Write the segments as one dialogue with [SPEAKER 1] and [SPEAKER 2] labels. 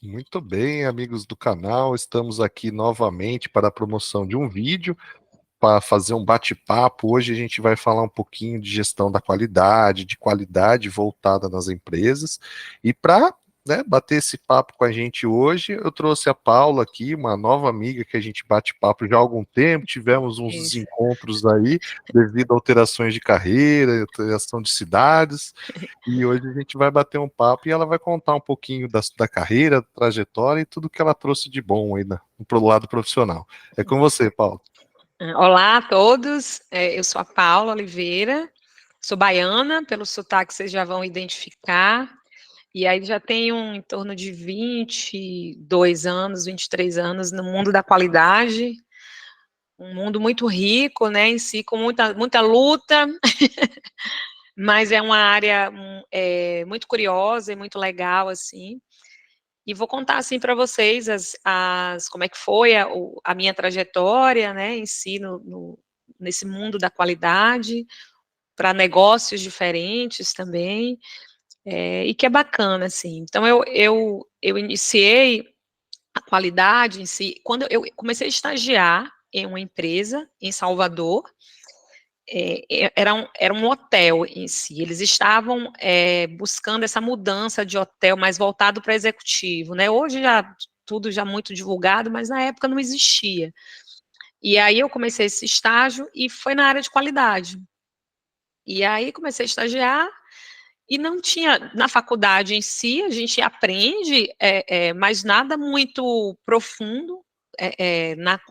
[SPEAKER 1] Muito bem, amigos do canal, estamos aqui novamente para a promoção de um vídeo, para fazer um bate-papo. Hoje a gente vai falar um pouquinho de gestão da qualidade, de qualidade voltada nas empresas. E para, bater esse papo com a gente hoje, eu trouxe a Paula aqui, uma nova amiga que a gente bate papo já há algum tempo. Tivemos uns
[SPEAKER 2] Isso.
[SPEAKER 1] desencontros aí, devido a alterações de carreira, alteração de cidades. E hoje a gente vai bater um papo e ela vai contar um pouquinho da carreira, da trajetória e tudo que ela trouxe de bom aí pro lado profissional. É com você, Paulo.
[SPEAKER 2] Olá a todos, eu sou a Paula Oliveira, sou baiana, pelo sotaque vocês já vão identificar, e aí já tenho em torno de 22 anos, 23 anos no mundo da qualidade, um mundo muito rico, né, em si, com muita luta, mas é uma área muito curiosa e muito legal, assim, e vou contar, assim, para vocês como é que foi a minha trajetória, né, em si, nesse mundo da qualidade, para negócios diferentes também, e que é bacana, assim. Então, eu iniciei a qualidade em si, quando eu comecei a estagiar em uma empresa em Salvador, era um hotel em si. Eles estavam buscando essa mudança de hotel mais voltado para executivo, né? Hoje já tudo já muito divulgado, mas na época não existia. E aí eu comecei esse estágio e foi na área de qualidade. E aí comecei a estagiar e não tinha na faculdade em si, a gente aprende, mas nada muito profundo,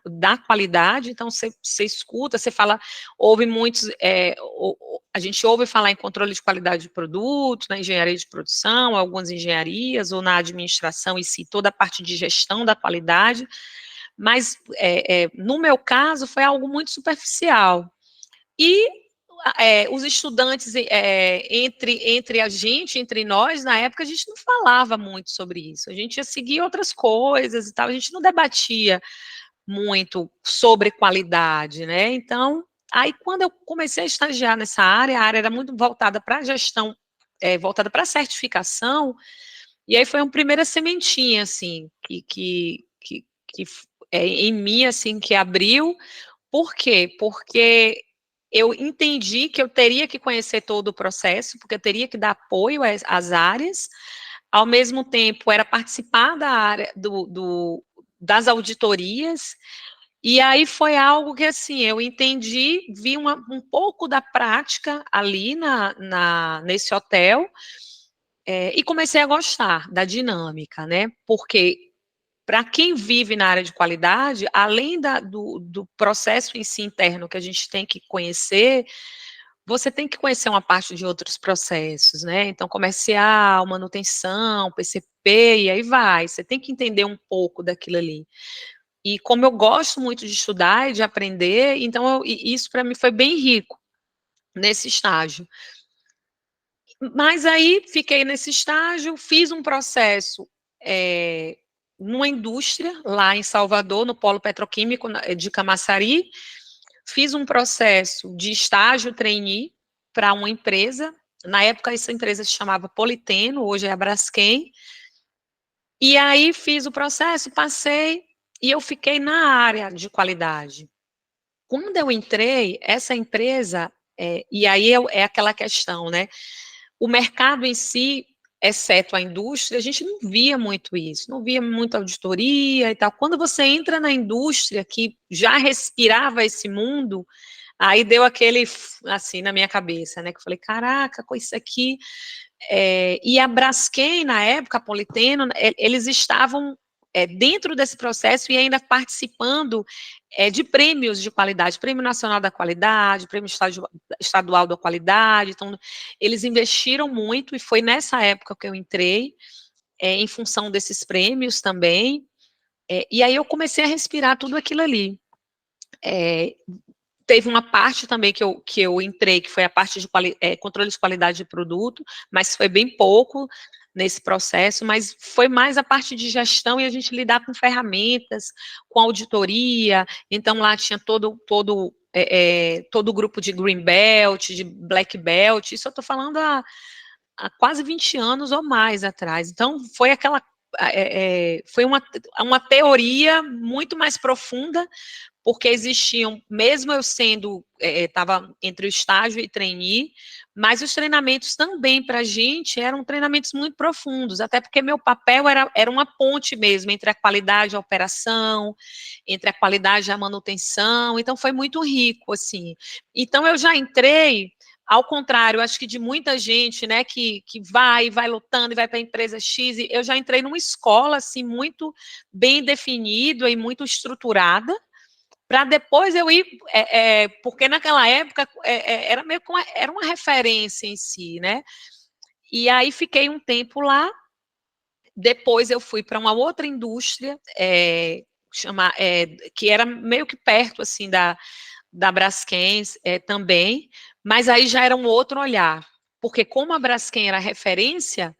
[SPEAKER 2] da qualidade. Então você escuta, você fala, ouve muitos, a gente ouve falar em controle de qualidade de produto, na engenharia de produção, algumas engenharias, ou na administração em si, toda a parte de gestão da qualidade, mas no meu caso foi algo muito superficial. E os estudantes, entre a gente, entre nós, na época, a gente não falava muito sobre isso. A gente ia seguir outras coisas e tal, a gente não debatia muito sobre qualidade, né? Então, aí quando eu comecei a estagiar nessa área, a área era muito voltada para a gestão, voltada para a certificação, e aí foi uma primeira sementinha, assim, que em mim, assim, que abriu. Por quê? Porque eu entendi que eu teria que conhecer todo o processo, porque eu teria que dar apoio às áreas, ao mesmo tempo era participar da área das auditorias, e aí foi algo que, assim, eu entendi, vi um pouco da prática ali nesse hotel, e comecei a gostar da dinâmica, né, porque para quem vive na área de qualidade, além do processo em si interno que a gente tem que conhecer, você tem que conhecer uma parte de outros processos, né? Então, comercial, manutenção, PCP, e aí vai. Você tem que entender um pouco daquilo ali. E como eu gosto muito de estudar e de aprender, então isso para mim foi bem rico nesse estágio. Mas aí fiquei nesse estágio, fiz um processo numa indústria lá em Salvador, no polo petroquímico de Camaçari, fiz um processo de estágio trainee para uma empresa. Na época, essa empresa se chamava Politeno, hoje é a Braskem. E aí fiz o processo, passei e eu fiquei na área de qualidade. Quando eu entrei, essa empresa, e aí é aquela questão, né? O mercado em si, exceto a indústria, a gente não via muito isso, não via muita auditoria e tal. Quando você entra na indústria, que já respirava esse mundo, aí deu aquele, assim, na minha cabeça, né, que eu falei, caraca, com isso aqui, e a Braskem, na época, a Politeno, eles estavam dentro desse processo e ainda participando de prêmios de qualidade, Prêmio Nacional da Qualidade, Prêmio Estadual da Qualidade. Então, eles investiram muito e foi nessa época que eu entrei, em função desses prêmios também, e aí eu comecei a respirar tudo aquilo ali. Teve uma parte também que eu entrei, que foi a parte de controle de qualidade de produto, mas foi bem pouco nesse processo, mas foi mais a parte de gestão e a gente lidar com ferramentas, com auditoria. Então lá tinha todo o grupo de Green Belt, de Black Belt, isso eu estou falando há quase 20 anos ou mais atrás. Então foi aquela foi uma teoria muito mais profunda, porque existiam, mesmo eu sendo, estava entre o estágio e trainee, mas os treinamentos também para a gente eram treinamentos muito profundos, até porque meu papel era uma ponte mesmo entre a qualidade e a operação, entre a qualidade e a manutenção, então foi muito rico, assim. Então eu já entrei, ao contrário, acho que de muita gente, né, que vai lutando e vai para a empresa X, eu já entrei numa escola, assim, muito bem definida e muito estruturada, para depois eu ir, porque naquela época era meio que era uma referência em si, né? E aí fiquei um tempo lá, depois eu fui para uma outra indústria, que era meio que perto, assim, da Braskem também, mas aí já era um outro olhar, porque como a Braskem era referência,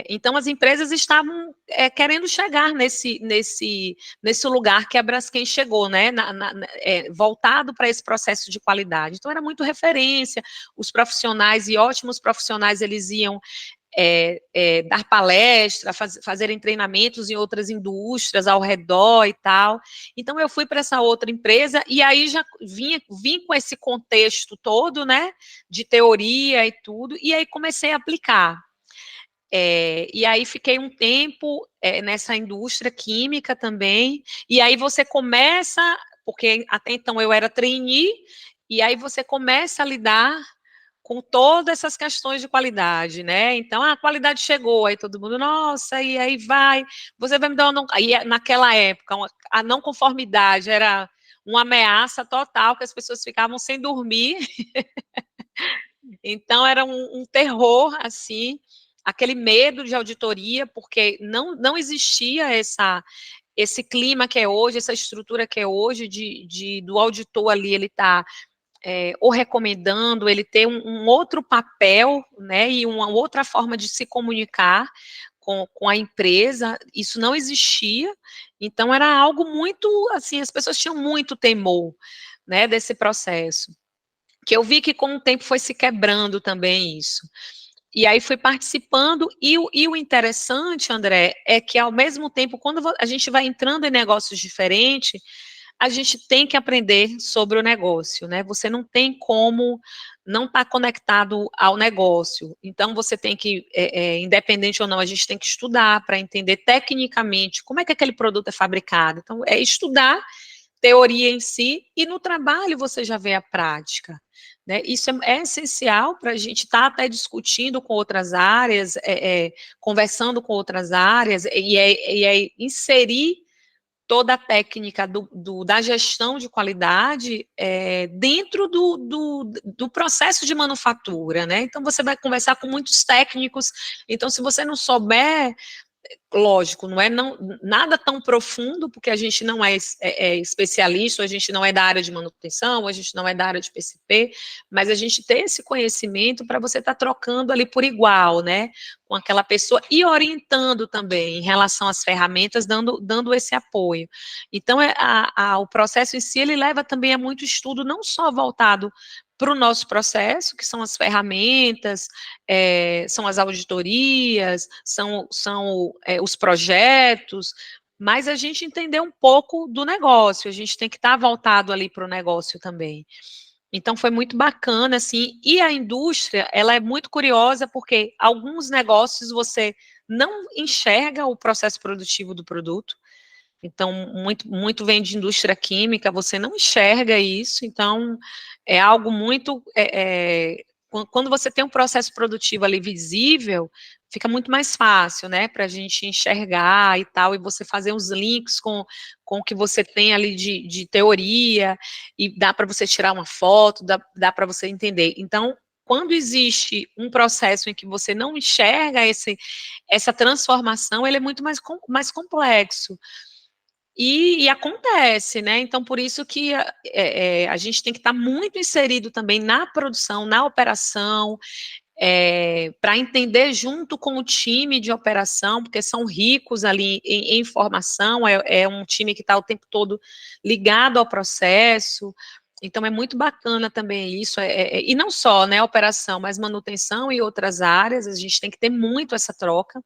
[SPEAKER 2] então as empresas estavam querendo chegar nesse lugar que a Braskem chegou, né, voltado para esse processo de qualidade. Então era muito referência, os profissionais e ótimos profissionais, eles iam dar palestra, fazerem treinamentos em outras indústrias ao redor e tal. Então eu fui para essa outra empresa e aí já vim com esse contexto todo, né, de teoria e tudo, e aí comecei a aplicar. E aí fiquei um tempo nessa indústria química também, e aí você começa, porque até então eu era trainee, e aí você começa a lidar com todas essas questões de qualidade, né? Então, a qualidade chegou, aí todo mundo, nossa, e aí você vai me dar uma... Aí, naquela época, a não conformidade era uma ameaça total, que as pessoas ficavam sem dormir, então era um terror, assim, aquele medo de auditoria, porque não existia esse clima que é hoje, essa estrutura que é hoje, do auditor ali, ele está ou recomendando, ele ter um outro papel, né, e uma outra forma de se comunicar com a empresa, isso não existia, então era algo muito, assim, as pessoas tinham muito temor, né, desse processo, que eu vi que com o tempo foi se quebrando também isso. E aí fui participando, e o interessante, André, é que ao mesmo tempo, quando a gente vai entrando em negócios diferentes, a gente tem que aprender sobre o negócio, né? Você não tem como não estar conectado ao negócio. Então, você tem que, independente ou não, a gente tem que estudar para entender tecnicamente como é que aquele produto é fabricado. Então, é estudar teoria em si, e no trabalho você já vê a prática. Né? Isso é essencial para a gente estar até discutindo com outras áreas, conversando com outras áreas, e inserir toda a técnica da gestão de qualidade dentro do processo de manufatura, né? Então, você vai conversar com muitos técnicos, então, se você não souber, lógico, não é nada tão profundo, porque a gente não é especialista, a gente não é da área de manutenção, a gente não é da área de PCP, mas a gente tem esse conhecimento para você estar trocando ali por igual, né, com aquela pessoa e orientando também em relação às ferramentas, dando esse apoio. Então, o processo em si, ele leva também a muito estudo, não só voltado para o nosso processo, que são as ferramentas, são as auditorias, são os projetos, mas a gente entender um pouco do negócio, a gente tem que estar voltado ali para o negócio também. Então, foi muito bacana, assim, e a indústria, ela é muito curiosa, porque alguns negócios você não enxerga o processo produtivo do produto, então, muito vem de indústria química, você não enxerga isso, então, é algo muito... quando você tem um processo produtivo ali visível, fica muito mais fácil, né, para a gente enxergar e tal, e você fazer os links com o que você tem ali de teoria, e dá para você tirar uma foto, dá para você entender. Então, quando existe um processo em que você não enxerga essa transformação, ele é muito mais complexo. E acontece, né? Então, por isso que a gente tem que estar muito inserido também na produção, na operação, para entender junto com o time de operação, porque são ricos ali em informação, é um time que está o tempo todo ligado ao processo, então é muito bacana também isso, e não só, né, operação, mas manutenção e outras áreas, a gente tem que ter muito essa troca.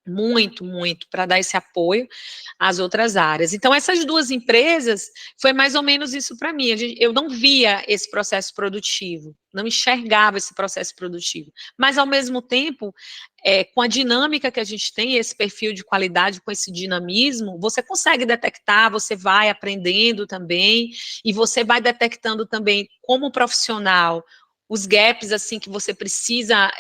[SPEAKER 2] muito, muito, para dar esse apoio às outras áreas. Então, essas duas empresas, foi mais ou menos isso para mim. Eu não via esse processo produtivo, não enxergava esse processo produtivo. Mas, ao mesmo tempo, com a dinâmica que a gente tem, esse perfil de qualidade, com esse dinamismo, você consegue detectar, você vai aprendendo também, e você vai detectando também, como profissional, os gaps, assim, que você precisa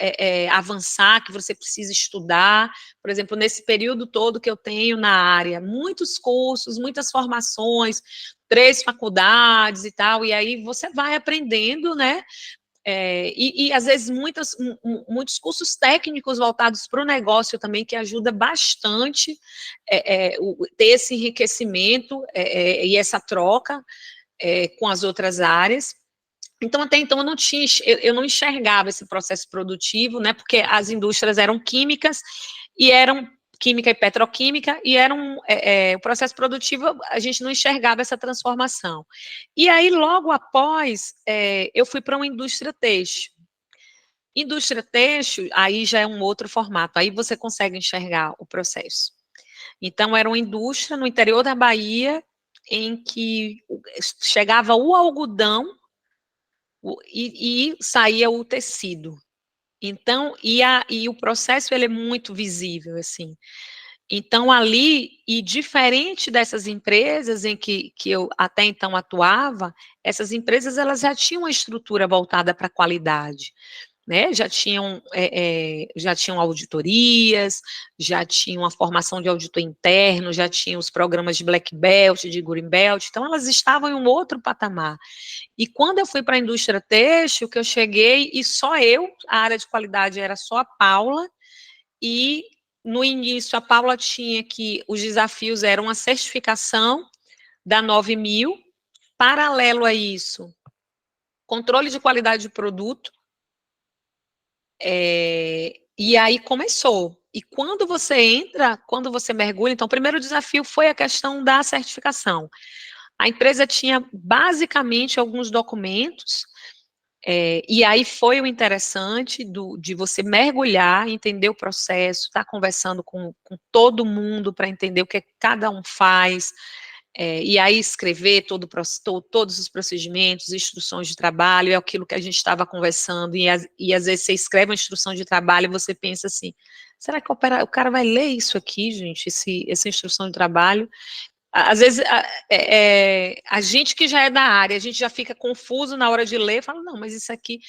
[SPEAKER 2] avançar, que você precisa estudar. Por exemplo, nesse período todo que eu tenho na área, muitos cursos, muitas formações, 3 faculdades e tal, e aí você vai aprendendo, né? E às vezes muitos cursos técnicos voltados para o negócio também, que ajuda bastante ter esse enriquecimento e essa troca com as outras áreas. Então, até então, eu não enxergava esse processo produtivo, né, porque as indústrias eram químicas, e eram química e petroquímica, e o processo produtivo, a gente não enxergava essa transformação. E aí, logo após, eu fui para uma indústria têxtil. Indústria têxtil, aí já é um outro formato, aí você consegue enxergar o processo. Então, era uma indústria no interior da Bahia, em que chegava o algodão, e saía o tecido. Então, e o processo ele é muito visível, assim. Então, ali, e diferente dessas empresas em que eu até então atuava, essas empresas elas já tinham uma estrutura voltada para a qualidade, né? Já tinham auditorias, já tinham a formação de auditor interno, já tinham os programas de Black Belt, de Green Belt, então elas estavam em um outro patamar. E quando eu fui para a indústria têxtil, que eu cheguei, e só eu, a área de qualidade era só a Paula, e no início a Paula tinha que, os desafios eram a certificação da 9000, paralelo a isso, controle de qualidade de produto, e aí começou. E quando você entra, quando você mergulha, então o primeiro desafio foi a questão da certificação. A empresa tinha basicamente alguns documentos, e aí foi o interessante de você mergulhar, entender o processo, estar conversando com todo mundo para entender o que cada um faz, e aí escrever todos os procedimentos, instruções de trabalho, é aquilo que a gente estava conversando, e às vezes você escreve uma instrução de trabalho e você pensa assim, será que o cara vai ler isso aqui, gente, essa instrução de trabalho? Às vezes, a gente que já é da área, a gente já fica confuso na hora de ler, fala, não, mas isso aqui...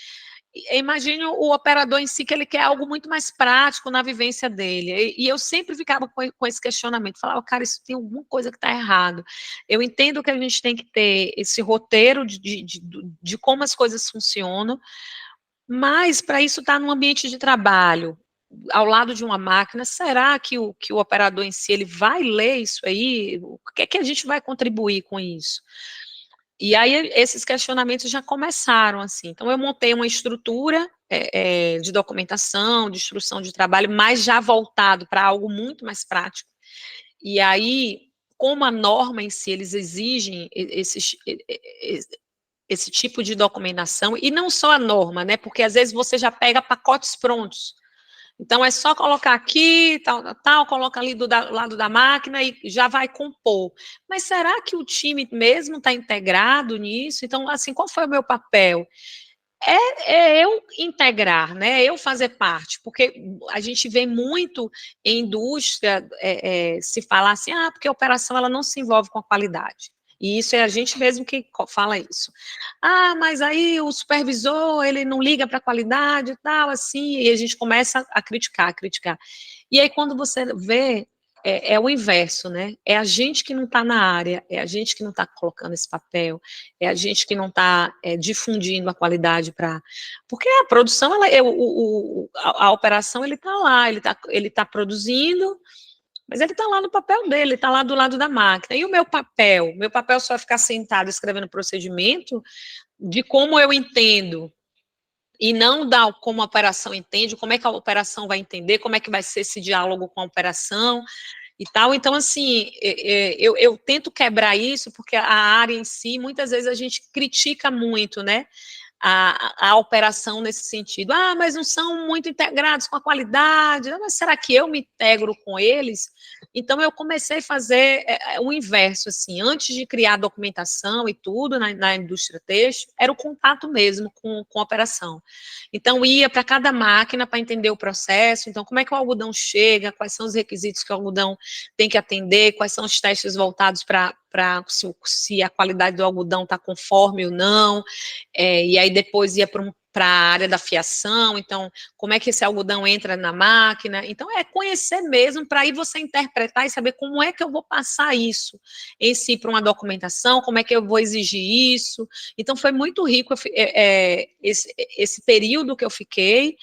[SPEAKER 2] Imagine o operador em si, que ele quer algo muito mais prático na vivência dele. E eu sempre ficava com esse questionamento, falava, cara, isso tem alguma coisa que está errado. Eu entendo que a gente tem que ter esse roteiro de como as coisas funcionam, mas para isso estar num ambiente de trabalho, ao lado de uma máquina, será que o operador em si, ele vai ler isso aí? O que é que a gente vai contribuir com isso? E aí, esses questionamentos já começaram, assim. Então, eu montei uma estrutura de documentação, de instrução de trabalho, mas já voltado para algo muito mais prático. E aí, como a norma em si, eles exigem esse tipo de documentação, e não só a norma, né? Porque às vezes você já pega pacotes prontos. Então, é só colocar aqui, tal, coloca ali do lado da máquina e já vai compor. Mas será que o time mesmo está integrado nisso? Então, assim, qual foi o meu papel? Eu integrar, né? Eu fazer parte, porque a gente vê muito em indústria se falar assim, porque a operação ela não se envolve com a qualidade. E isso é a gente mesmo que fala isso. Mas aí o supervisor, ele não liga para a qualidade e tal, assim, e a gente começa a criticar, a criticar. E aí, quando você vê, o inverso, né? É a gente que não está na área, é a gente que não está colocando esse papel, é a gente que não está difundindo a qualidade para... Porque a produção, a operação, ele está lá, ele tá produzindo, mas ele está lá no papel dele, está lá do lado da máquina. E o meu papel? Meu papel só é ficar sentado escrevendo procedimento de como eu entendo, e não como a operação entende, como é que a operação vai entender, como é que vai ser esse diálogo com a operação e tal. Então, assim, eu tento quebrar isso, porque a área em si, muitas vezes a gente critica muito, né? a operação nesse sentido. Ah, mas não são muito integrados com a qualidade, mas será que eu me integro com eles? Então, eu comecei a fazer o inverso, assim, antes de criar a documentação e tudo na indústria têxtil, era o contato mesmo com a operação. Então, ia para cada máquina para entender o processo, então, como é que o algodão chega, quais são os requisitos que o algodão tem que atender, quais são os testes voltados para se a qualidade do algodão está conforme ou não, e aí depois ia para a área da fiação, então, como é que esse algodão entra na máquina? Então, é conhecer mesmo, para aí você interpretar e saber como é que eu vou passar isso em si para uma documentação, como é que eu vou exigir isso. Então, foi muito rico esse período que eu fiquei,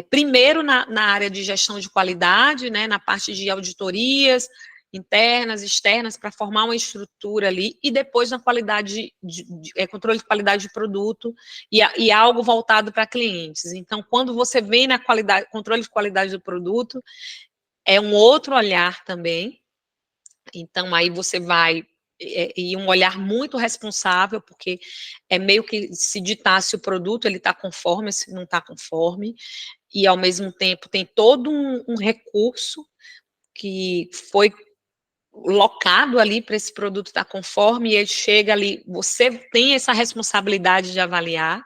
[SPEAKER 2] primeiro na área de gestão de qualidade, né, na parte de auditorias, internas, externas, para formar uma estrutura ali, e depois na qualidade, controle de qualidade de produto, e algo voltado para clientes. Então, quando você vem na qualidade, controle de qualidade do produto, é um outro olhar também, então aí você vai, e um olhar muito responsável, porque é meio que se ditasse o produto, ele está conforme, se não está conforme, e ao mesmo tempo tem todo um recurso que foi locado ali para esse produto estar conforme, e ele chega ali, você tem essa responsabilidade de avaliar,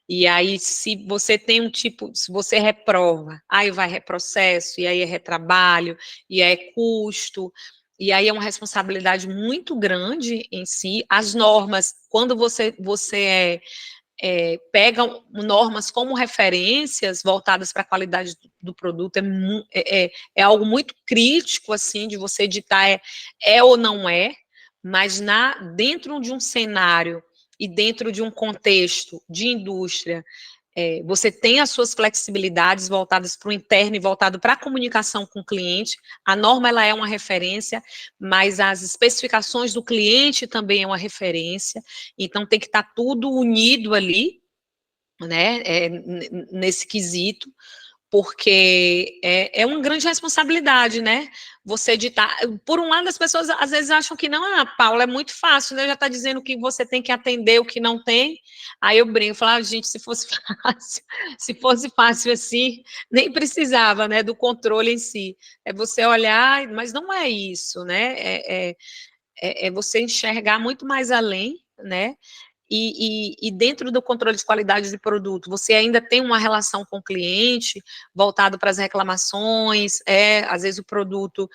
[SPEAKER 2] e aí se você tem um tipo, se você reprova, aí vai reprocesso, e aí é retrabalho, e aí é custo, e aí é uma responsabilidade muito grande em si. As normas, quando você pega normas como referências voltadas para a qualidade do produto, é algo muito crítico, assim, de você editar ou não é, mas dentro de um cenário e dentro de um contexto de indústria, você tem as suas flexibilidades voltadas para o interno e voltado para a comunicação com o cliente. A norma, ela é uma referência, mas as especificações do cliente também é uma referência, então tem que estar tudo unido ali, né, nesse quesito, porque é uma grande responsabilidade, né, você editar. Por um lado, as pessoas às vezes acham que não, Paula, é muito fácil, né, já está dizendo que você tem que atender o que não tem, aí eu brinco, falo, gente, se fosse fácil, se fosse fácil assim, nem precisava, né, do controle em si, é você olhar, mas não é isso, né, é você enxergar muito mais além, né, e dentro do controle de qualidade de produto, você ainda tem uma relação com o cliente, voltado para as reclamações, às vezes o produto,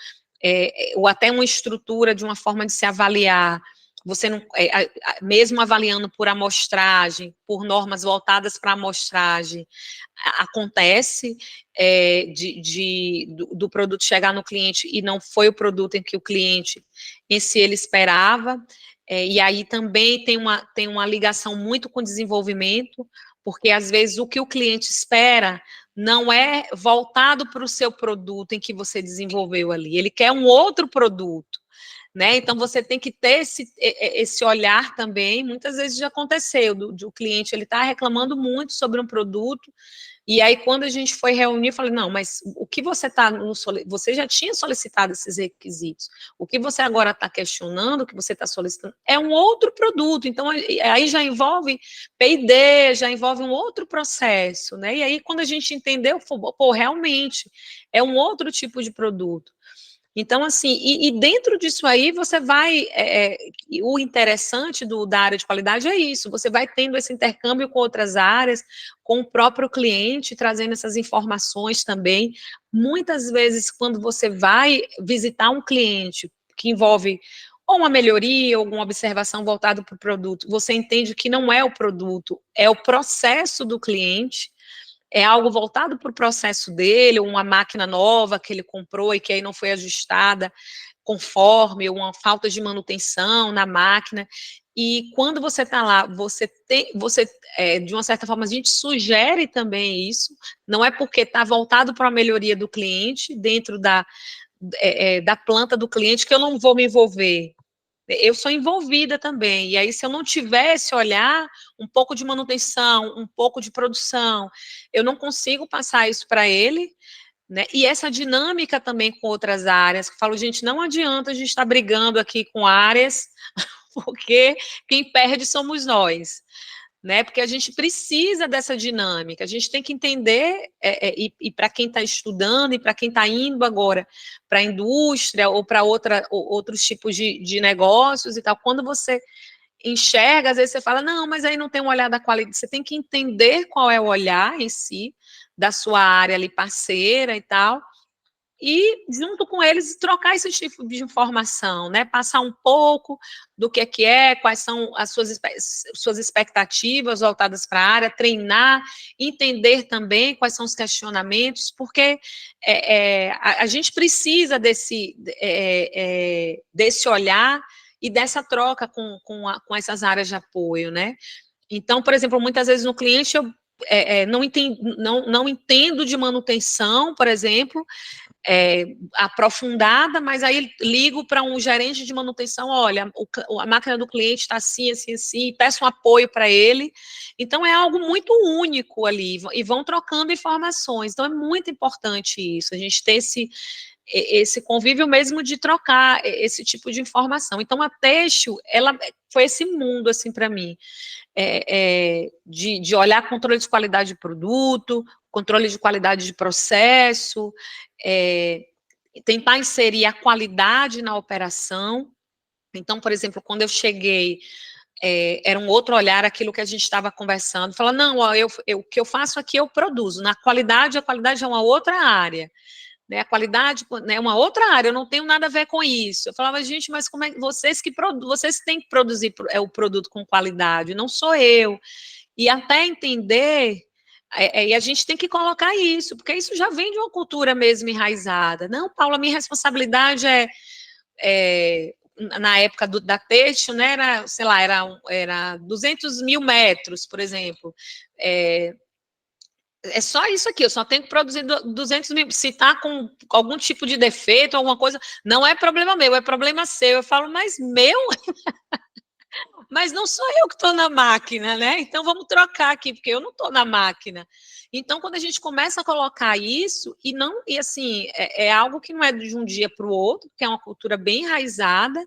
[SPEAKER 2] ou até uma estrutura de uma forma de se avaliar, você não, mesmo avaliando por amostragem, por normas voltadas para amostragem, acontece do produto chegar no cliente e não foi o produto em que o cliente em si ele esperava, e aí também tem uma ligação muito com o desenvolvimento, porque às vezes o que o cliente espera não é voltado para o seu produto em que você desenvolveu ali, ele quer um outro produto, né? Então você tem que ter esse olhar também. Muitas vezes já aconteceu, do cliente ele está reclamando muito sobre um produto, e aí, quando a gente foi reunir, eu falei, não, mas o que você você já tinha solicitado esses requisitos, o que você agora está questionando, o que você está solicitando, é um outro produto, então aí já envolve P&D, já envolve um outro processo, né, e aí quando a gente entendeu, pô, realmente, é um outro tipo de produto. Então, assim, e dentro disso aí, você vai, o interessante da área de qualidade é isso, você vai tendo esse intercâmbio com outras áreas, com o próprio cliente, trazendo essas informações também. Muitas vezes, quando você vai visitar um cliente que envolve ou uma melhoria, ou alguma observação voltada para o produto, você entende que não é o produto, é o processo do cliente, é algo voltado para o processo dele, uma máquina nova que ele comprou e que aí não foi ajustada conforme, uma falta de manutenção na máquina, e quando você está lá, de uma certa forma, a gente sugere também isso, não é porque está voltado para a melhoria do cliente, dentro da planta do cliente, que eu não vou me envolver. Eu sou envolvida também, e aí se eu não tivesse olhar, um pouco de manutenção, um pouco de produção, eu não consigo passar isso para ele, né? E essa dinâmica também com outras áreas, que eu falo, gente, não adianta a gente estar brigando aqui com áreas, porque quem perde somos nós, né? Porque a gente precisa dessa dinâmica, a gente tem que entender, e para quem está estudando, e para quem está indo agora para a indústria, ou para outros tipos de negócios e tal, quando você enxerga, às vezes você fala, não, mas aí não tem um olhar da qualidade, você tem que entender qual é o olhar em si, da sua área ali parceira e tal, e junto com eles trocar esse tipo de informação, né? Passar um pouco do que é, quais são as suas expectativas voltadas para a área, treinar, entender também quais são os questionamentos, porque a gente precisa desse olhar e dessa troca com essas áreas de apoio, né? Então, por exemplo, muitas vezes no cliente eu não entendo de manutenção, por exemplo, aprofundada, mas aí ligo para um gerente de manutenção, olha, a máquina do cliente está assim, assim, assim, peço um apoio para ele. Então, é algo muito único ali, e vão trocando informações. Então, é muito importante isso, a gente ter esse convívio mesmo de trocar esse tipo de informação. Então, a Teixo, ela foi esse mundo, assim, para mim, de olhar controle de qualidade de produto, controle de qualidade de processo, tentar inserir a qualidade na operação. Então, por exemplo, quando eu cheguei, era um outro olhar aquilo que a gente estava conversando, falando, não, ó, o que eu faço aqui eu produzo, na qualidade, a qualidade é uma outra área, né, a qualidade é uma outra área, eu não tenho nada a ver com isso. Eu falava, gente, mas como é que vocês têm que produzir o produto com qualidade, não sou eu. E até entender, e a gente tem que colocar isso, porque isso já vem de uma cultura mesmo enraizada. Não, Paula, minha responsabilidade na época da Teixo, né, era, sei lá, era 200 mil metros, por exemplo. É só isso aqui, eu só tenho que produzir 200 mil. Se está com algum tipo de defeito, alguma coisa, não é problema meu, é problema seu. Eu falo, mas meu? Mas não sou eu que estou na máquina, né? Então vamos trocar aqui, porque eu não estou na máquina. Então, quando a gente começa a colocar isso, e assim, é algo que não é de um dia para o outro, que é uma cultura bem enraizada,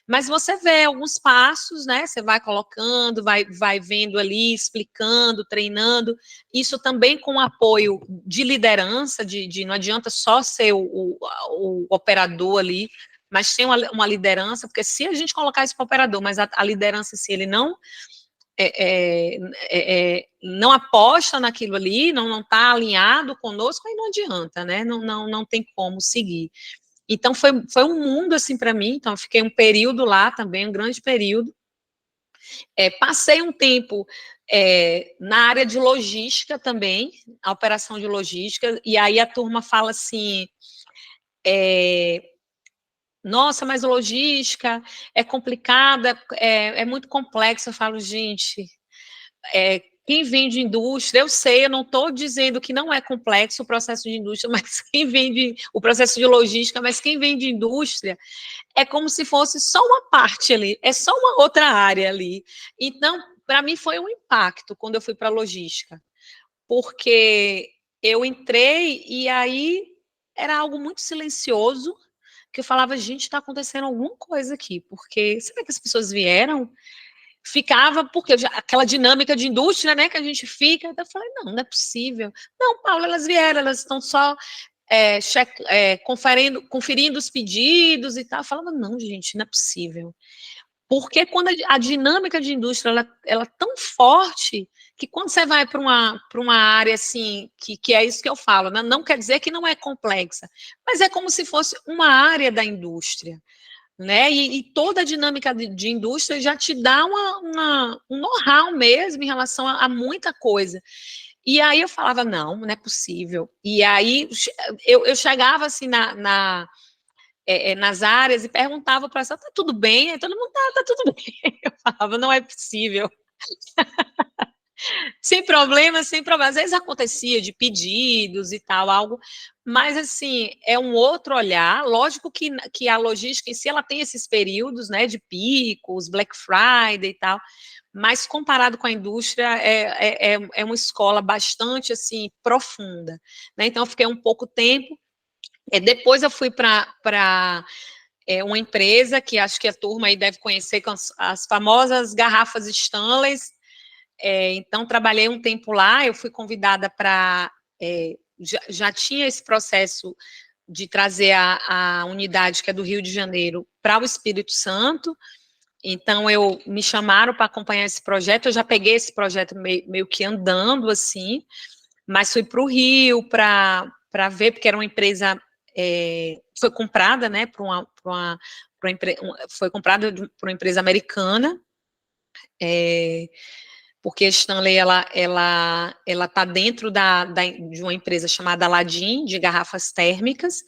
[SPEAKER 2] mas você vê alguns passos, né? Você vai colocando, vai vendo ali, explicando, treinando, isso também com apoio de liderança, não adianta só ser o operador ali, mas tem uma liderança, porque se a gente colocar isso para o operador, mas a liderança, se ele não aposta naquilo ali, não está alinhado conosco, aí não adianta, né? Não tem como seguir. Então, foi um mundo, assim, para mim. Então, eu fiquei um período lá também, um grande período. Passei um tempo na área de logística também, a operação de logística, e aí a turma fala assim, nossa, mas logística é complicada, é muito complexo. Eu falo, gente, quem vem de indústria, eu sei, eu não estou dizendo que não é complexo o processo de indústria, mas o processo de logística, mas quem vem de indústria é como se fosse só uma parte ali, é só uma outra área ali. Então, para mim foi um impacto quando eu fui para a logística, porque eu entrei e aí era algo muito silencioso, que eu falava, gente, está acontecendo alguma coisa aqui, porque será que as pessoas vieram? Ficava, porque aquela dinâmica de indústria, né, que a gente fica, eu falei, não é possível. Não, Paula, elas vieram, elas estão só conferindo os pedidos e tal. Eu falava, não, gente, não é possível. Porque quando a dinâmica de indústria ela é tão forte que quando você vai para uma área assim, que é isso que eu falo, né? Não quer dizer que não é complexa, mas é como se fosse uma área da indústria, né? E toda a dinâmica de indústria já te dá um know-how mesmo em relação a muita coisa. E aí eu falava, não é possível. E aí eu chegava assim nas áreas e perguntava para ela, tá tudo bem? Aí todo mundo, tá tudo bem. Eu falava, não é possível. Sem problema, sem problema. Às vezes acontecia de pedidos e tal, algo, mas assim, é um outro olhar. Lógico que a logística em si, ela tem esses períodos, né, de picos, Black Friday e tal, mas comparado com a indústria, é uma escola bastante, assim, profunda, né? Então, eu fiquei um pouco tempo, depois eu fui para uma empresa que acho que a turma aí deve conhecer, com as famosas garrafas Stanley, Então, trabalhei um tempo lá, eu fui convidada para... já tinha esse processo de trazer a unidade, que é do Rio de Janeiro, para o Espírito Santo. Então, me chamaram para acompanhar esse projeto, eu já peguei esse projeto meio que andando, assim, mas fui para o Rio para ver, porque era uma empresa, foi comprada, né, foi comprada por uma empresa americana, porque a Stanley, ela está dentro de uma empresa chamada Aladim, de garrafas térmicas,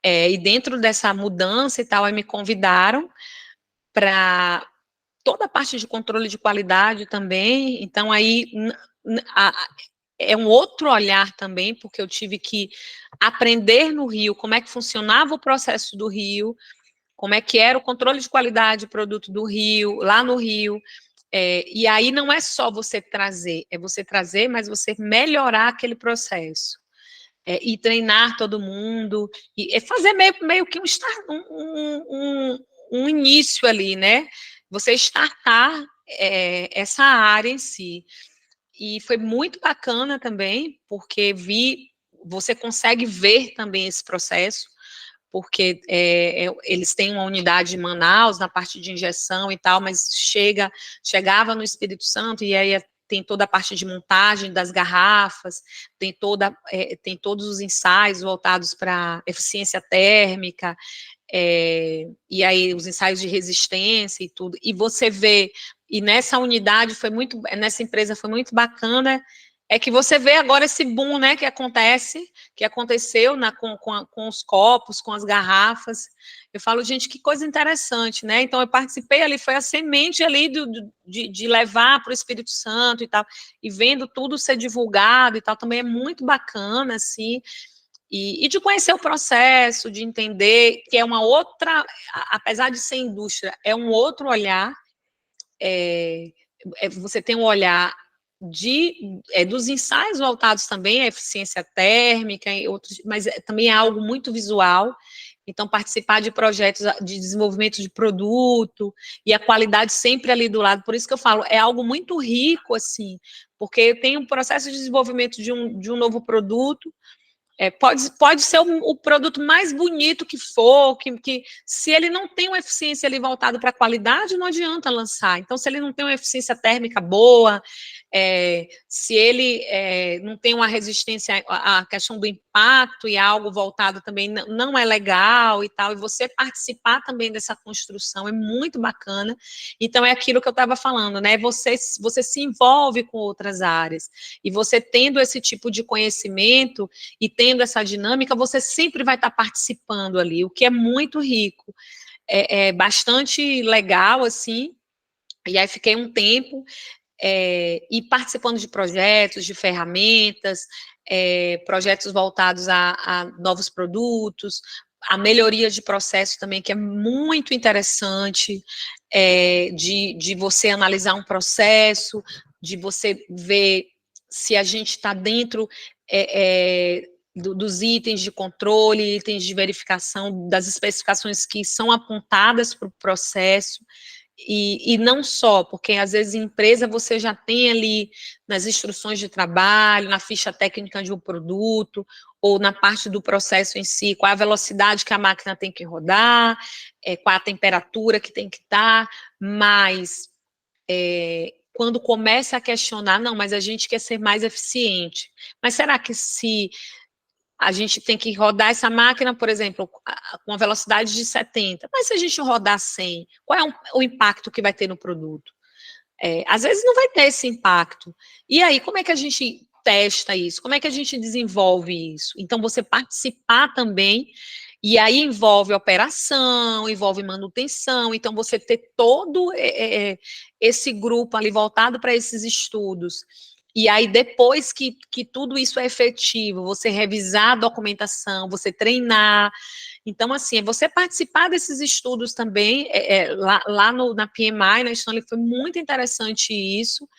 [SPEAKER 2] e dentro dessa mudança e tal, aí me convidaram para toda a parte de controle de qualidade também, então aí é um outro olhar também, porque eu tive que aprender no Rio como é que funcionava o processo do Rio, como é que era o controle de qualidade do produto do Rio, lá no Rio, e aí não é só você trazer, é você trazer, mas você melhorar aquele processo. E treinar todo mundo, e fazer meio que um início ali, né? Você startar essa área em si. E foi muito bacana também, porque você consegue ver também esse processo, porque eles têm uma unidade em Manaus, na parte de injeção e tal, mas chegava no Espírito Santo, e aí tem toda a parte de montagem das garrafas, tem todos os ensaios voltados para eficiência térmica, e aí os ensaios de resistência e tudo, e você vê, e nessa unidade nessa empresa foi muito bacana, que você vê agora esse boom, né, que aconteceu com os copos, com as garrafas. Eu falo, gente, que coisa interessante, né? Então eu participei ali, foi a semente ali de levar para o Espírito Santo e tal, e vendo tudo ser divulgado e tal, também é muito bacana, assim, e de conhecer o processo, de entender que é uma outra, apesar de ser indústria, é um outro olhar, você tem um olhar dos ensaios voltados também à eficiência térmica, mas também é algo muito visual, então participar de projetos de desenvolvimento de produto, e a qualidade sempre ali do lado, por isso que eu falo, é algo muito rico, assim, porque tem um processo de desenvolvimento de um novo produto, pode ser o produto mais bonito que for, que se ele não tem uma eficiência ali voltada para a qualidade, não adianta lançar. Então, se ele não tem uma eficiência térmica boa, se ele não tem uma resistência à questão do impacto e algo voltado também não é legal e tal, e você participar também dessa construção é muito bacana. Então, é aquilo que eu estava falando, né? Você se envolve com outras áreas, e você tendo esse tipo de conhecimento e tendo essa dinâmica, você sempre vai estar participando ali, o que é muito rico, é bastante legal, assim, e aí fiquei um tempo e participando de projetos, de ferramentas, projetos voltados a novos produtos, a melhoria de processo também, que é muito interessante, de você analisar um processo, de você ver se a gente está dentro dos itens de controle, itens de verificação, das especificações que são apontadas para o processo, e não só, porque às vezes em empresa você já tem ali nas instruções de trabalho, na ficha técnica de um produto, ou na parte do processo em si, qual a velocidade que a máquina tem que rodar, qual a temperatura que tem que estar, mas quando começa a questionar, não, mas a gente quer ser mais eficiente, mas será que se a gente tem que rodar essa máquina, por exemplo, com a velocidade de 70, mas se a gente rodar 100, qual é o impacto que vai ter no produto? Às vezes não vai ter esse impacto. E aí, como é que a gente testa isso? Como é que a gente desenvolve isso? Então, você participar também, e aí envolve operação, envolve manutenção, então você ter todo esse grupo ali voltado para esses estudos. E aí, depois que tudo isso é efetivo, você revisar a documentação, você treinar. Então, assim, você participar desses estudos também, lá na PMI, na Stanley, foi muito interessante isso,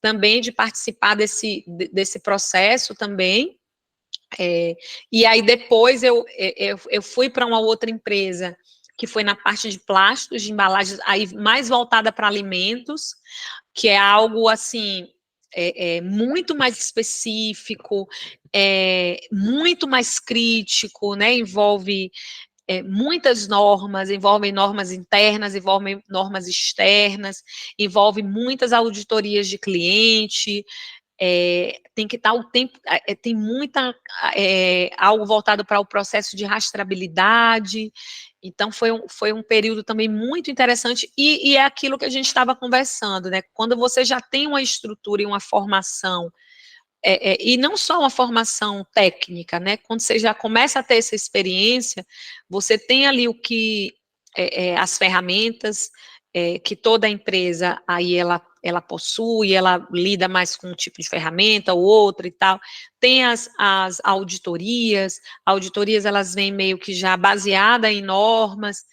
[SPEAKER 2] também de participar desse processo também. E aí, depois, eu fui para uma outra empresa, que foi na parte de plásticos, de embalagens, aí mais voltada para alimentos, que é algo, assim, muito mais específico, muito mais crítico, né? Envolve muitas normas, envolvem normas internas, envolvem normas externas, envolve muitas auditorias de cliente, tem que estar o tempo, tem muita, algo voltado para o processo de rastreabilidade, então foi um período também muito interessante, e é aquilo que a gente estava conversando, né, quando você já tem uma estrutura e uma formação, e não só uma formação técnica, né, quando você já começa a ter essa experiência, você tem ali o que, as ferramentas, que toda empresa aí ela possui, ela lida mais com um tipo de ferramenta ou outra e tal, tem as auditorias elas vêm meio que já baseada em normas,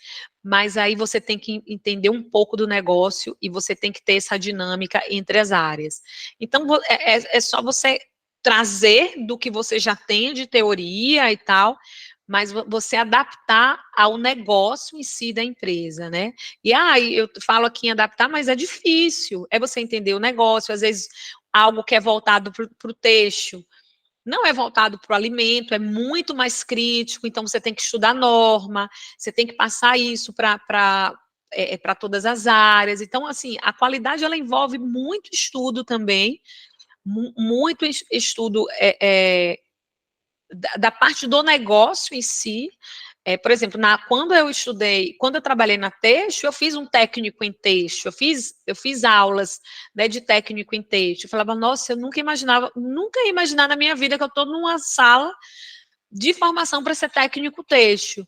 [SPEAKER 2] mas aí você tem que entender um pouco do negócio e você tem que ter essa dinâmica entre as áreas. Então, é só você trazer do que você já tem de teoria e tal, mas você adaptar ao negócio em si da empresa, né? E aí eu falo aqui em adaptar, mas é difícil. É você entender o negócio, às vezes algo que é voltado para o têxtil, não é voltado para o alimento, é muito mais crítico, então você tem que estudar norma, você tem que passar isso para todas as áreas. Então, assim, a qualidade ela envolve muito estudo também, muito estudo da parte do negócio em si. Por exemplo, quando eu trabalhei na Teixo, eu fiz um técnico em Teixo, eu fiz aulas, né, de técnico em Teixo. Eu falava, nossa, eu nunca ia imaginar na minha vida que eu estou numa sala de formação para ser técnico Teixo.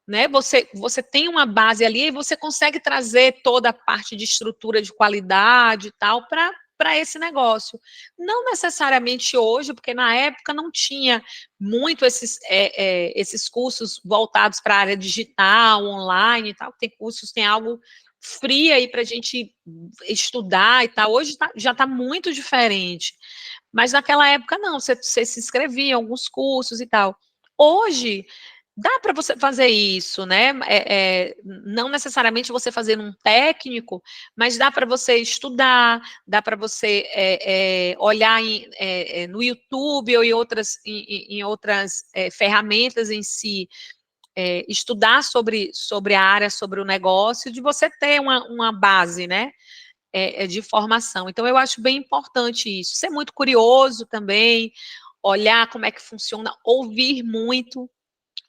[SPEAKER 2] Né? Você tem uma base ali e você consegue trazer toda a parte de estrutura de qualidade e tal para esse negócio. Não necessariamente hoje, porque na época não tinha muito esses cursos voltados para a área digital, online e tal. Tem cursos, tem algo free aí para a gente estudar e tal. Hoje já está muito diferente. Mas naquela época não, você se inscrevia em alguns cursos e tal. Hoje, dá para você fazer isso, né? Não necessariamente você fazer um técnico, mas dá para você estudar, dá para você olhar no YouTube ou em outras ferramentas em si, estudar sobre a área, sobre o negócio, de você ter uma base, né? De formação. Então, eu acho bem importante isso. Ser muito curioso também, olhar como é que funciona, ouvir muito,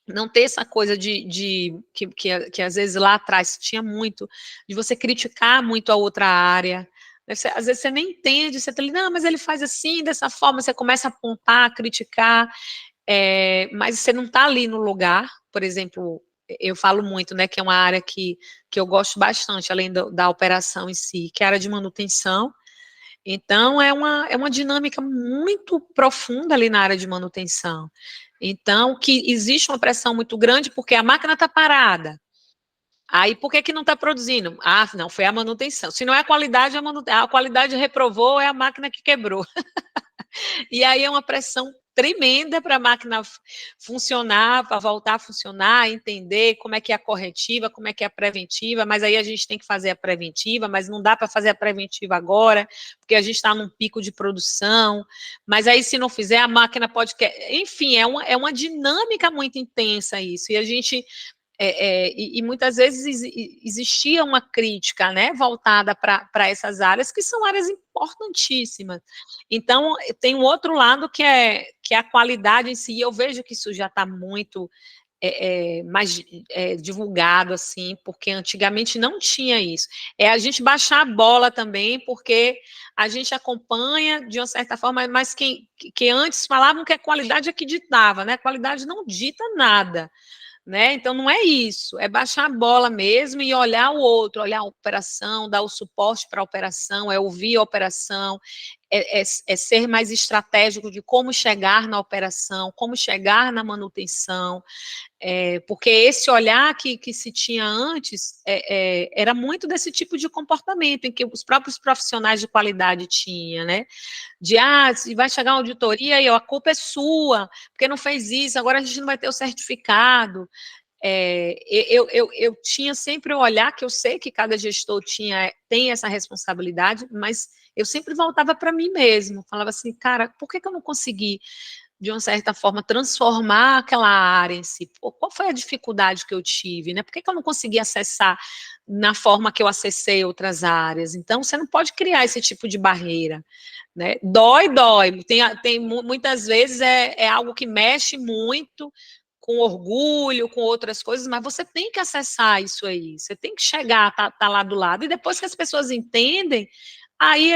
[SPEAKER 2] não ter essa coisa que às vezes lá atrás tinha muito, de você criticar muito a outra área. Às vezes você nem entende, você tá ali, não, mas ele faz assim, dessa forma, você começa a apontar, criticar, mas você não está ali no lugar. Por exemplo, eu falo muito, né, que é uma área que eu gosto bastante, além da operação em si, que é a área de manutenção. Então, é uma dinâmica muito profunda ali na área de manutenção. Então, que existe uma pressão muito grande porque a máquina está parada. Aí, por que não está produzindo? Ah, não, foi a manutenção. Se não é a qualidade, a qualidade reprovou, é a máquina que quebrou. E aí é uma pressão tremenda para a máquina funcionar, para voltar a funcionar, entender como é que é a corretiva, como é que é a preventiva, mas aí a gente tem que fazer a preventiva, mas não dá para fazer a preventiva agora, porque a gente está num pico de produção, mas aí se não fizer, a máquina pode... Enfim, é uma dinâmica muito intensa isso, e a gente... e muitas vezes existia uma crítica, né, voltada para essas áreas, que são áreas importantíssimas. Então, tem um outro lado que é a qualidade em si, e eu vejo que isso já está muito mais divulgado, assim, porque antigamente não tinha isso. É a gente baixar a bola também, porque a gente acompanha, de uma certa forma, mas que antes falavam que a qualidade é que ditava, né? A qualidade não dita nada. Né? Então, não é isso, é baixar a bola mesmo e olhar o outro, olhar a operação, dar o suporte para a operação, é ouvir a operação, é ser mais estratégico de como chegar na operação, como chegar na manutenção, porque esse olhar que se tinha antes era muito desse tipo de comportamento, em que os próprios profissionais de qualidade tinham, né? Se vai chegar uma auditoria e a culpa é sua, porque não fez isso, agora a gente não vai ter o certificado. eu tinha sempre o olhar, que eu sei que cada gestor tem essa responsabilidade, mas eu sempre voltava para mim mesmo, falava assim, cara, por que eu não consegui, de uma certa forma, transformar aquela área em si? Qual foi a dificuldade que eu tive, né? Por que eu não consegui acessar na forma que eu acessei outras áreas? Então, você não pode criar esse tipo de barreira, né? Dói. Muitas vezes é algo que mexe muito com orgulho, com outras coisas, mas você tem que acessar isso aí, você tem que chegar, tá lá do lado, e depois que as pessoas entendem, aí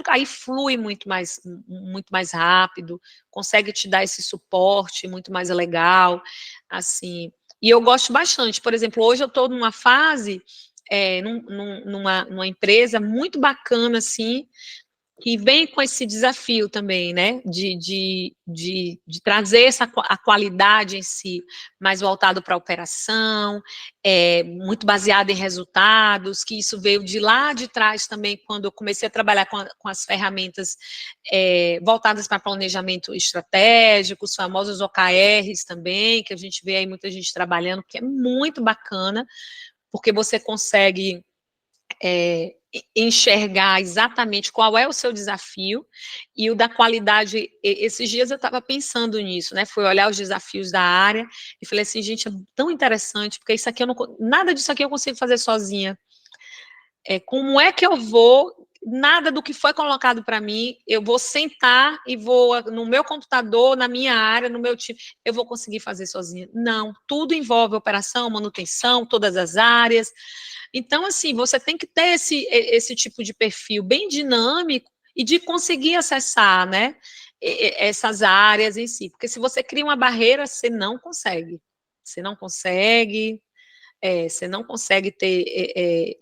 [SPEAKER 2] aí flui muito mais rápido, consegue te dar esse suporte muito mais legal, assim. E eu gosto bastante, por exemplo, hoje eu estou numa fase, numa empresa muito bacana, assim, que vem com esse desafio também, né, de trazer a qualidade em si, mais voltado para a operação, muito baseado em resultados, que isso veio de lá de trás também, quando eu comecei a trabalhar com as ferramentas voltadas para planejamento estratégico, os famosos OKRs também, que a gente vê aí muita gente trabalhando, que é muito bacana, porque você consegue enxergar exatamente qual é o seu desafio e o da qualidade. Esses dias eu estava pensando nisso, né? Fui olhar os desafios da área e falei assim, gente, é tão interessante, porque isso aqui nada disso aqui eu consigo fazer sozinha. Como é que eu vou? Nada do que foi colocado para mim, eu vou sentar e vou no meu computador, na minha área, no meu time, eu vou conseguir fazer sozinha. Não, tudo envolve operação, manutenção, todas as áreas. Então, assim, você tem que ter esse tipo de perfil bem dinâmico e de conseguir acessar, né, essas áreas em si. Porque se você cria uma barreira, você não consegue. Você não consegue, você não consegue ter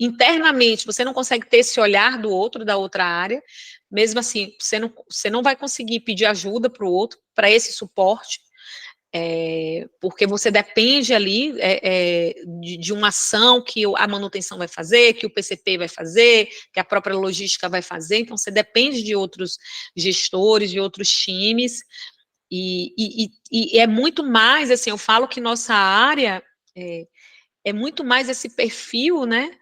[SPEAKER 2] internamente, você não consegue ter esse olhar do outro, da outra área, mesmo assim, você não vai conseguir pedir ajuda para o outro, para esse suporte, porque você depende ali de uma ação que a manutenção vai fazer, que o PCP vai fazer, que a própria logística vai fazer, então você depende de outros gestores, de outros times, e é muito mais, assim, eu falo que nossa área é muito mais esse perfil, né,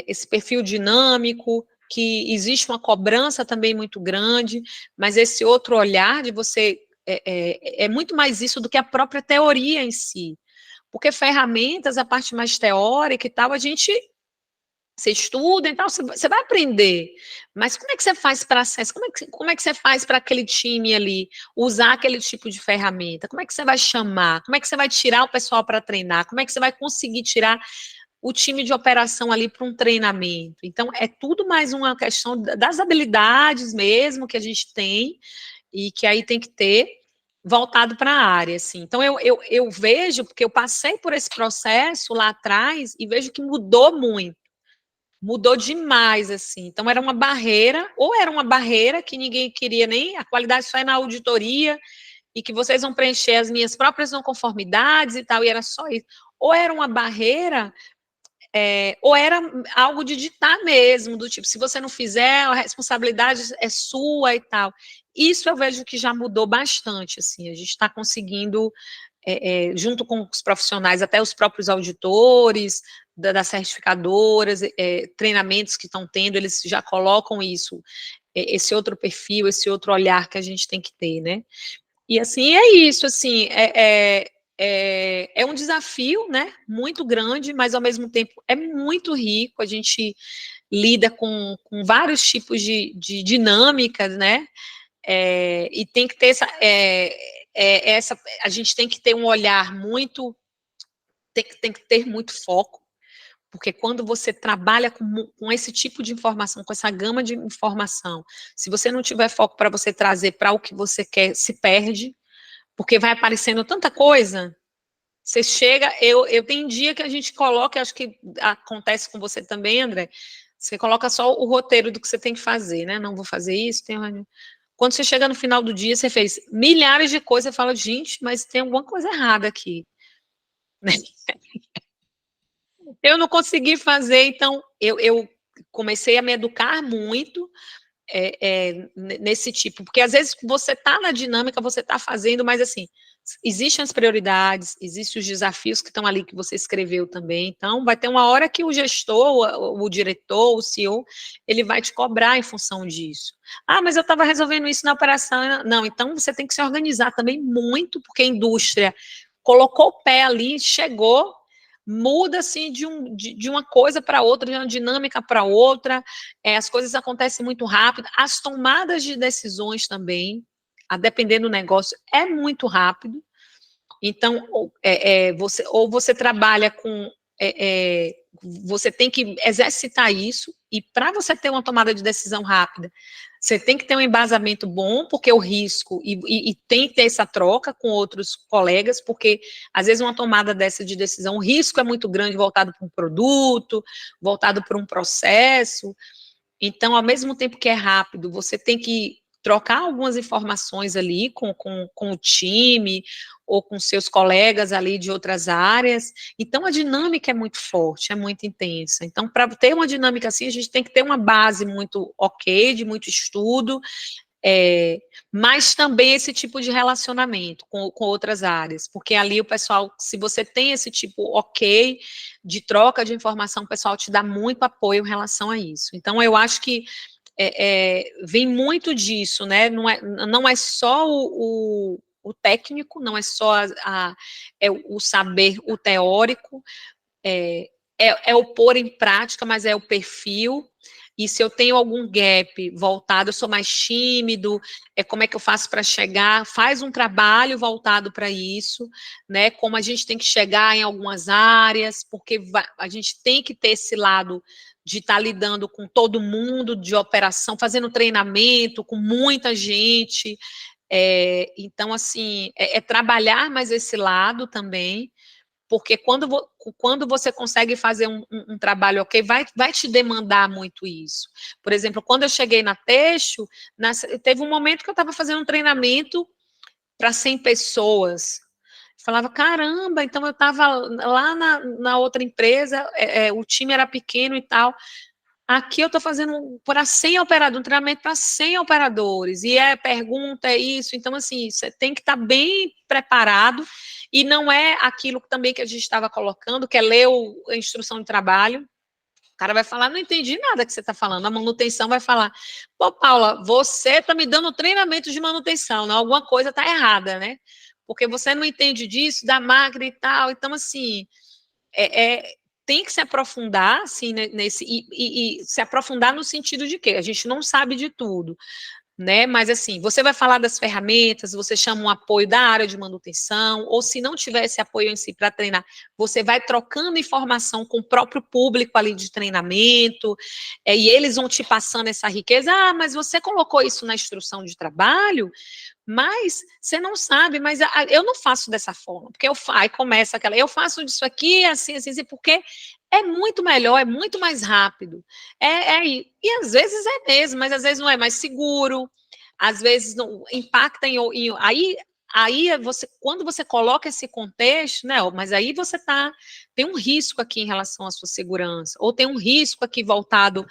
[SPEAKER 2] esse perfil dinâmico, que existe uma cobrança também muito grande, mas esse outro olhar de você é muito mais isso do que a própria teoria em si. Porque ferramentas, a parte mais teórica e tal, você estuda, então você vai aprender. Mas como é que você faz para acesso? Como é que você faz para aquele time ali usar aquele tipo de ferramenta? Como é que você vai chamar? Como é que você vai tirar o pessoal para treinar? Como é que você vai conseguir tirar o time de operação ali para um treinamento? Então, é tudo mais uma questão das habilidades mesmo que a gente tem e que aí tem que ter voltado para a área, assim. Então, eu vejo, porque eu passei por esse processo lá atrás e vejo que mudou demais, assim. Então, era uma barreira, ou era uma barreira que ninguém queria nem, a qualidade só é na auditoria, e que vocês vão preencher as minhas próprias não conformidades e tal, e era só isso. Ou era uma barreira, ou era algo de ditar mesmo, do tipo, se você não fizer, a responsabilidade é sua e tal. Isso eu vejo que já mudou bastante, assim, a gente está conseguindo, junto com os profissionais, até os próprios auditores, das certificadoras, treinamentos que estão tendo, eles já colocam isso, esse outro perfil, esse outro olhar que a gente tem que ter, né? E assim, é isso, assim, é um desafio, né, muito grande, mas ao mesmo tempo é muito rico, a gente lida com vários tipos de dinâmicas, né, e tem que ter a gente tem que ter um olhar muito, tem que ter muito foco, porque quando você trabalha com esse tipo de informação, com essa gama de informação, se você não tiver foco para você trazer para o que você quer, se perde, porque vai aparecendo tanta coisa, você chega, eu tenho dia que a gente coloca, acho que acontece com você também, André, você coloca só o roteiro do que você tem que fazer, né? Não vou fazer isso, quando você chega no final do dia, você fez milhares de coisas, você fala, gente, mas tem alguma coisa errada aqui. Eu não consegui fazer, então eu comecei a me educar muito nesse tipo, porque às vezes você está na dinâmica, você está fazendo, mas assim, existem as prioridades, existem os desafios que estão ali que você escreveu também, então vai ter uma hora que o gestor, o diretor, o CEO, ele vai te cobrar em função disso. Ah, mas eu estava resolvendo isso na operação. Não, então você tem que se organizar também muito, porque a indústria colocou o pé ali, chegou, muda assim de uma coisa para outra, de uma dinâmica para outra, as coisas acontecem muito rápido, as tomadas de decisões também, a depender do negócio, é muito rápido. Então, você trabalha com. Você tem que exercitar isso, e para você ter uma tomada de decisão rápida, você tem que ter um embasamento bom, porque o risco, e tem que ter essa troca com outros colegas, porque às vezes uma tomada dessa de decisão, o risco é muito grande voltado para um produto, voltado para um processo. Então, ao mesmo tempo que é rápido, você tem que trocar algumas informações ali com o time ou com seus colegas ali de outras áreas. Então, a dinâmica é muito forte, é muito intensa. Então, para ter uma dinâmica assim, a gente tem que ter uma base muito ok, de muito estudo, mas também esse tipo de relacionamento com outras áreas, porque ali o pessoal, se você tem esse tipo ok de troca de informação, o pessoal te dá muito apoio em relação a isso. Então, eu acho que vem muito disso, né? Não é só o técnico, não é só o saber, o teórico, é o pôr em prática, mas é o perfil. E se eu tenho algum gap voltado, eu sou mais tímido, como é que eu faço para chegar? Faz um trabalho voltado para isso, né? Como a gente tem que chegar em algumas áreas, porque a gente tem que ter esse lado de estar lidando com todo mundo de operação, fazendo treinamento com muita gente. Então, assim, trabalhar mais esse lado também, porque quando você consegue fazer um trabalho ok, vai te demandar muito isso. Por exemplo, quando eu cheguei na Teixo, teve um momento que eu estava fazendo um treinamento para 100 pessoas. Falava, caramba, então eu estava lá na outra empresa, o time era pequeno e tal. Aqui eu estou fazendo para 100 operadores, um treinamento para 100 operadores, e pergunta, é isso. Então, assim, você tem que estar bem preparado, e não é aquilo também que a gente estava colocando, que é ler a instrução de trabalho. O cara vai falar, não entendi nada que você está falando. A manutenção vai falar, pô, Paula, você está me dando treinamento de manutenção, não? Alguma coisa está errada, né? Porque você não entende disso, da máquina e tal. Então, assim, tem que se aprofundar, assim, e se aprofundar no sentido de que a gente não sabe de tudo, né? Mas, assim, você vai falar das ferramentas, você chama um apoio da área de manutenção, ou se não tiver esse apoio em si para treinar, você vai trocando informação com o próprio público ali de treinamento, e eles vão te passando essa riqueza. Ah, mas você colocou isso na instrução de trabalho? Mas você não sabe, mas eu não faço dessa forma, porque aí começa aquela, eu faço disso aqui, assim, assim, assim, porque é muito melhor, é muito mais rápido. E às vezes é mesmo, mas às vezes não é mais seguro, às vezes não impacta aí quando você coloca esse contexto, né? Mas aí você tem um risco aqui em relação à sua segurança, ou tem um risco aqui voltado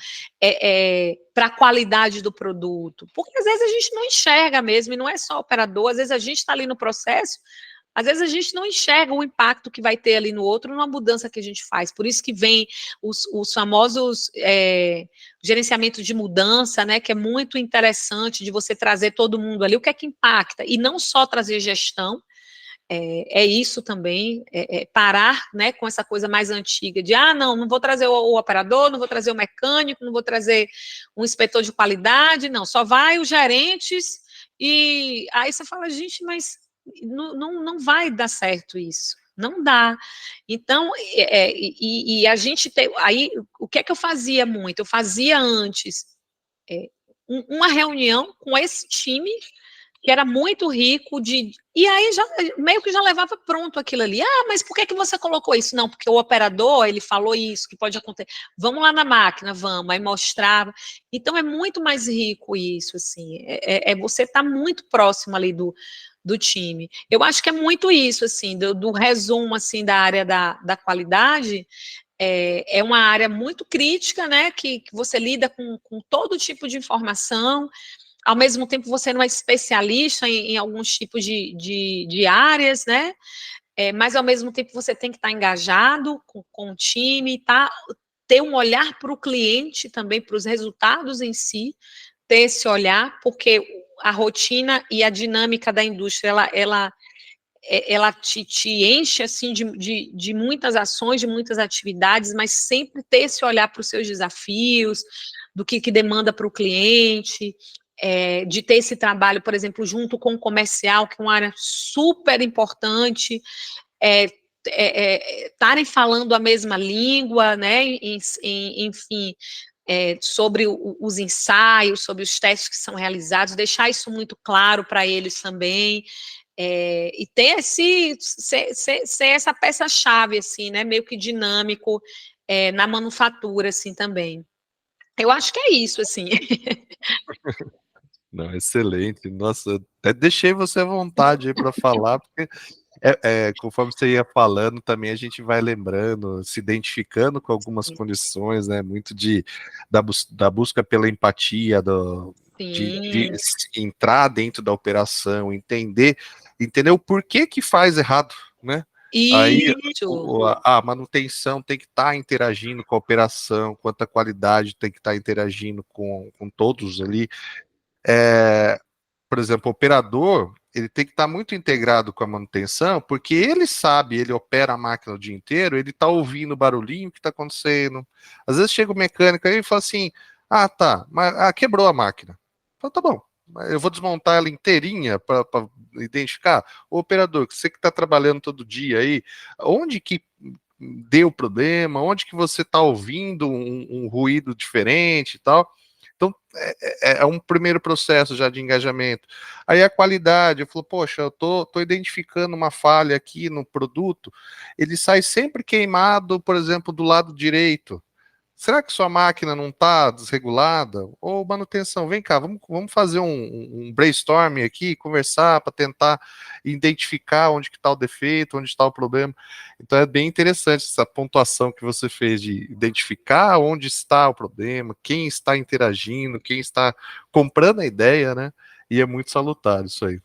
[SPEAKER 2] para a qualidade do produto, porque às vezes a gente não enxerga mesmo, e não é só o operador, às vezes a gente está ali no processo, às vezes a gente não enxerga o impacto que vai ter ali no outro, numa mudança que a gente faz. Por isso que vem os famosos gerenciamento de mudança, né, que é muito interessante de você trazer todo mundo ali, o que é que impacta, e não só trazer gestão, isso também, parar, né, com essa coisa mais antiga de, não vou trazer o operador, não vou trazer o mecânico, não vou trazer um inspetor de qualidade, não, só vai os gerentes, e aí você fala, gente, mas não vai dar certo isso, não dá. Então, e a gente tem, aí, o que é que eu fazia muito? Eu fazia antes uma reunião com esse time, que era muito rico e aí meio que já levava pronto aquilo ali. Mas por que você colocou isso? Não, porque o operador, ele falou isso, que pode acontecer. Vamos lá na máquina, vamos, aí mostrava. Então é muito mais rico isso, assim, você tá muito próximo ali do time. Eu acho que é muito isso, assim, do resumo, assim, da área da qualidade. É uma área muito crítica, né, que você lida com todo tipo de informação, ao mesmo tempo você não é especialista em alguns tipos de áreas, né? Mas ao mesmo tempo você tem que estar engajado com o time, tá? Ter um olhar para o cliente também, para os resultados em si, ter esse olhar, porque a rotina e a dinâmica da indústria, ela te enche assim de muitas ações, de muitas atividades, mas sempre ter esse olhar para os seus desafios, do que demanda para o cliente, de ter esse trabalho, por exemplo, junto com o comercial, que é uma área super importante, estarem falando a mesma língua, né? Enfim, sobre os ensaios, sobre os testes que são realizados, deixar isso muito claro para eles também. E ter ser essa peça-chave, assim, né? Meio que dinâmico na manufatura, assim, também. Eu acho que é isso, assim.
[SPEAKER 1] Não, excelente. Nossa, até deixei você à vontade aí para falar, porque conforme você ia falando, também a gente vai lembrando, se identificando com algumas condições, né? Muito da busca pela empatia, de
[SPEAKER 2] Sim.
[SPEAKER 1] entrar dentro da operação, entender o porquê que faz errado, né? Aí
[SPEAKER 2] Isso.
[SPEAKER 1] a manutenção tem que estar interagindo com a operação, quanto a qualidade tem que estar interagindo com todos ali. Por exemplo, o operador, ele tem que estar muito integrado com a manutenção, porque ele sabe, ele opera a máquina o dia inteiro, ele está ouvindo o barulhinho que está acontecendo. Às vezes chega o mecânico aí e fala assim: ah, tá, mas quebrou a máquina. Então tá bom, eu vou desmontar ela inteirinha para identificar. O operador, você que está trabalhando todo dia aí, onde que deu problema, onde que você está ouvindo um ruído diferente e tal. Então, é um primeiro processo já de engajamento. Aí a qualidade, eu falo, poxa, eu tô identificando uma falha aqui no produto, ele sai sempre queimado, por exemplo, do lado direito. Será que sua máquina não está desregulada? Ou manutenção, vem cá, vamos fazer um brainstorming aqui, conversar para tentar identificar onde que está o defeito, onde está o problema. Então é bem interessante essa pontuação que você fez de identificar onde está o problema, quem está interagindo, quem está comprando a ideia, né? E é muito salutar isso aí.